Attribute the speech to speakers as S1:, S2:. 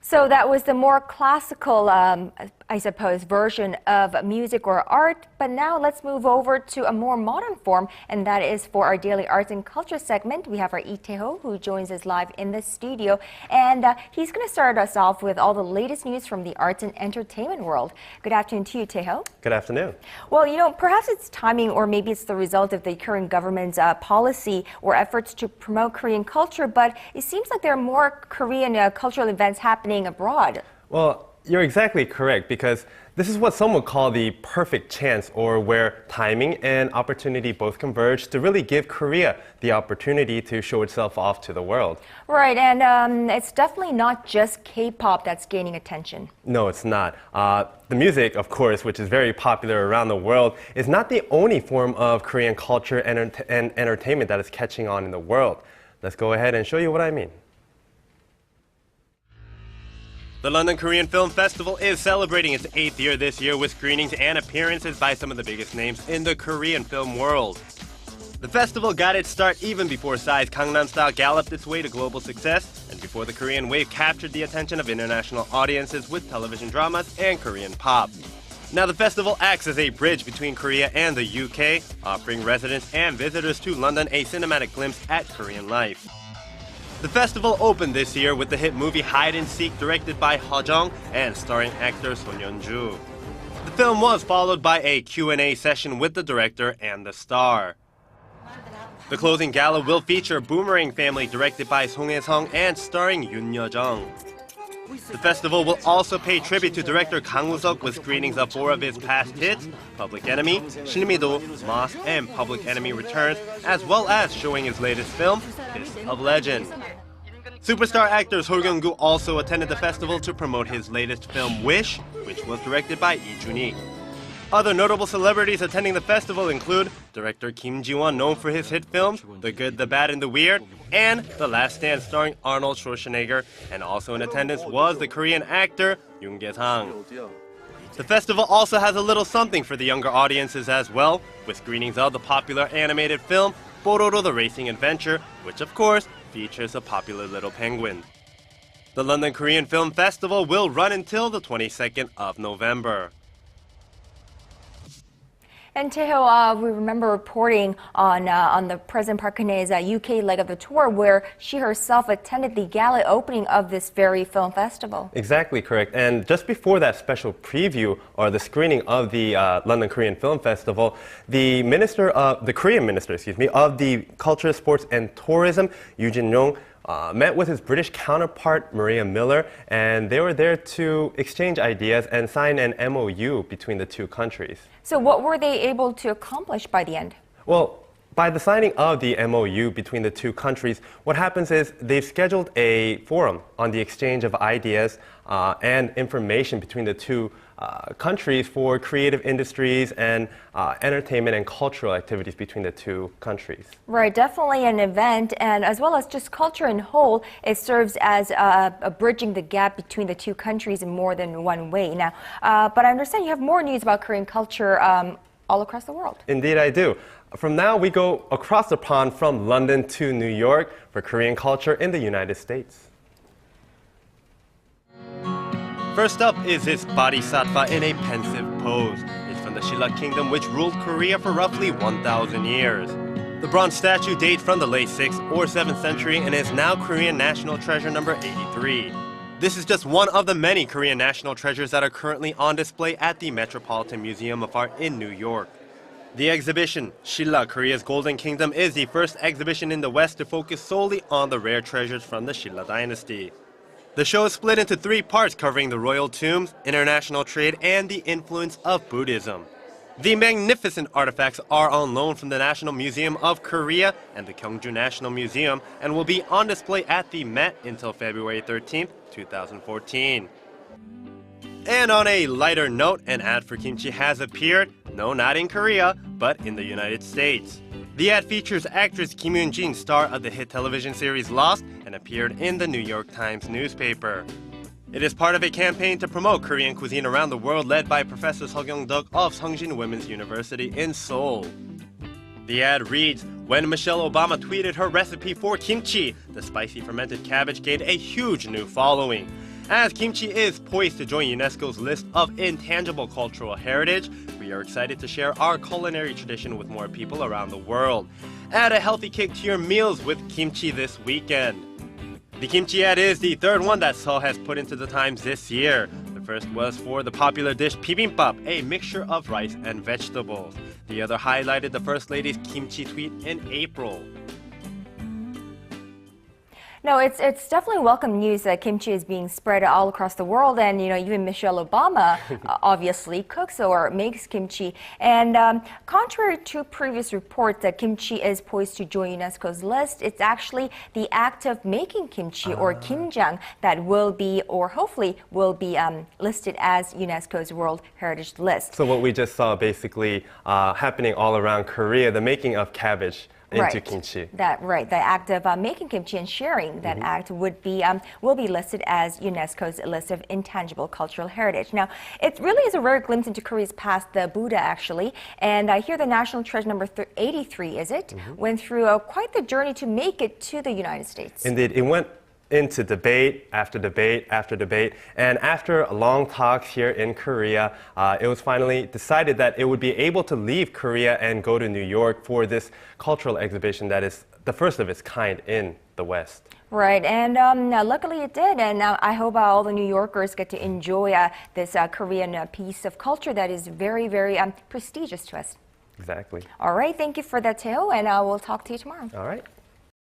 S1: So that was the more classical, I suppose, version of music or art. But now let's move over to a more modern form, and that is for our daily arts and culture segment. We have our Lee Tae-ho, who joins us live in the studio, and he's going to start us off with all the latest news from the arts and entertainment world. Good afternoon to you, Tae-ho.
S2: Good afternoon.
S1: Well, perhaps it's timing, or maybe it's the result of the current government's policy or efforts to promote Korean culture, but it seems like there are more Korean cultural events happening abroad.
S2: Well, you're exactly correct, because this is what some would call the perfect chance, or where timing and opportunity both converge to really give Korea the opportunity to show itself off to the world.
S1: Right, and it's definitely not just K-pop that's gaining attention.
S2: No, it's not. The music, of course, which is very popular around the world, is not the only form of Korean culture and entertainment that is catching on in the world. Let's go ahead and show you what I mean. The London Korean Film Festival is celebrating its 8th year this year with screenings and appearances by some of the biggest names in the Korean film world. The festival got its start even before Psy's Gangnam Style galloped its way to global success, and before the Korean wave captured the attention of international audiences with television dramas and Korean pop. Now the festival acts as a bridge between Korea and the UK, offering residents and visitors to London a cinematic glimpse at Korean life. The festival opened this year with the hit movie Hide and Seek, directed by Ha Jung and starring actor Son Yeon-ju. The film was followed by a Q&A session with the director and the star. The closing gala will feature Boomerang Family, directed by Song Hye-sung and starring Yoon Yo-jung. The festival will also pay tribute to director Kang Woo-seok with screenings of 4 of his past hits, Public Enemy, Shinmido, Moss, and Public Enemy Returns, as well as showing his latest film, Kiss of Legend. Superstar actor Seo Kyung-gu also attended the festival to promote his latest film, Wish, which was directed by Lee Jun-hee. Other notable celebrities attending the festival include director Kim Ji-won, known for his hit films The Good, the Bad, and the Weird, and The Last Stand starring Arnold Schwarzenegger, and also in attendance was the Korean actor Yoon Ge-sang. The festival also has a little something for the younger audiences as well, with screenings of the popular animated film Pororo the Racing Adventure, which of course features a popular little penguin. The London Korean Film Festival will run until the 22nd of November.
S1: And Tae-ho, we remember reporting on the President Park Geun-hye's UK leg of the tour, where she herself attended the gala opening of this very film festival.
S2: Exactly correct. And just before that special preview, or the screening of the London Korean Film Festival, the Korean minister, of the Culture, Sports and Tourism, Yoo Jin-yong, met with his British counterpart, Maria Miller, and they were there to exchange ideas and sign an MOU between the two countries.
S1: So what were they able to accomplish by the end?
S2: Well, by the signing of the MOU between the two countries, what happens is they've scheduled a forum on the exchange of ideas and information between the two countries for creative industries and entertainment and cultural activities between the two countries. Right,
S1: definitely an event, and as well as just culture in whole, it serves as a bridging the gap between the two countries in more than one way. Now, but I understand you have more news about Korean culture all across the world.
S2: Indeed, I do. From now, we go across the pond from London to New York for Korean culture in the United States. First up is this bodhisattva in a pensive pose. It's from the Shilla Kingdom, which ruled Korea for roughly 1,000 years. The bronze statue dates from the late 6th or 7th century and is now Korean National Treasure number 83. This is just one of the many Korean national treasures that are currently on display at the Metropolitan Museum of Art in New York. The exhibition, Shilla, Korea's Golden Kingdom, is the first exhibition in the West to focus solely on the rare treasures from the Shilla dynasty. The show is split into 3 parts covering the royal tombs, international trade, and the influence of Buddhism. The magnificent artifacts are on loan from the National Museum of Korea and the Gyeongju National Museum and will be on display at the Met until February 13, 2014. And on a lighter note, an ad for kimchi has appeared, no, not in Korea, but in the United States. The ad features actress Kim Yoon-jin, star of the hit television series Lost, and appeared in the New York Times newspaper. It is part of a campaign to promote Korean cuisine around the world led by Professor Seo Kyung-duk of Seongjin Women's University in Seoul. The ad reads, when Michelle Obama tweeted her recipe for kimchi, the spicy fermented cabbage gained a huge new following. As kimchi is poised to join UNESCO's list of intangible cultural heritage, we are excited to share our culinary tradition with more people around the world. Add a healthy kick to your meals with kimchi this weekend. The kimchi ad is the third one that Seoul has put into the Times this year. The first was for the popular dish bibimbap, a mixture of rice and vegetables. The other highlighted the First Lady's kimchi tweet in April.
S1: No, it's definitely welcome news that kimchi is being spread all across the world, and even Michelle Obama obviously cooks or makes kimchi. And contrary to previous reports that kimchi is poised to join UNESCO's list, it's actually the act of making kimchi or kimjang that will be, or hopefully will be, listed as UNESCO's World Heritage List.
S3: So what we just saw basically happening all around Korea, the making of cabbage into kimchi.
S1: The act of making kimchi and sharing that act would be will be listed as UNESCO's list of intangible cultural heritage. Now, it really is a rare glimpse into Korea's past, the Buddha actually, and here the national treasure number 83, is it, went through quite the journey to make it to the United States.
S3: Indeed, it went into debate after debate after debate, and after long talks here in Korea, it was finally decided that it would be able to leave Korea and go to New York for this cultural exhibition that is the first of its kind in the West.
S1: Right, and luckily it did, and I hope all the New Yorkers get to enjoy this Korean piece of culture that is very, very prestigious to us.
S3: Exactly.
S1: All right, thank you for that, Teo, and we'll talk to you tomorrow.
S3: All right.